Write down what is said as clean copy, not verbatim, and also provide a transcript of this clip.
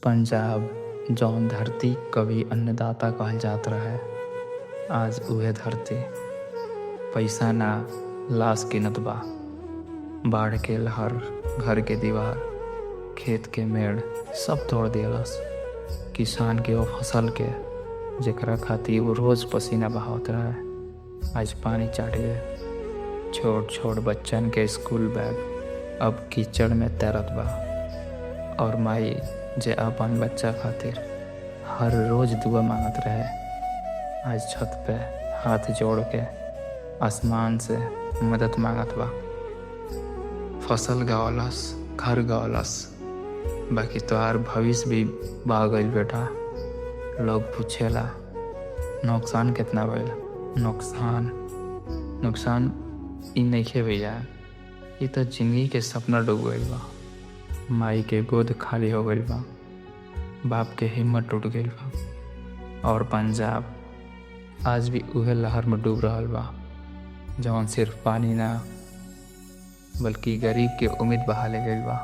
पंजाब जौन धरती कभी अन्नदाता कहल जात रहे, आज उहे धरती पैसा ना लाश गिनत बा। बाढ़ के लहर घर के दीवार खेत के मेड़ सब तोड़ दियलस। किसान के वो फसल के जेकरा खातिर वो रोज पसीना बहावत रहे, आज पानी चाट गए। छोट छोट बच्चन के स्कूल बैग अब कीचड़ में तैरत बा, और माई जे अपन बच्चा खातिर हर रोज दुआ मांगत रहे, आज छत पे हाथ जोड़ के आसमान से मदद मांगत बा। फसल गवलस, घर गवलस, बाकी तोहार भविष्य भी बह गईल बेटा। लोग पूछेला नुकसान कितना भइल। नुकसान इ नइखे भैया, इ तो जिंदगी के सपना डूब गईल बा। माई के गोद खाली हो गईल बा, बाप के हिम्मत टूट गईल बा, और पंजाब आज भी उहे लहर में डूब रहल बा जौन सिर्फ पानी ना बल्कि गरीब के उम्मीद बहा ले गईल बा।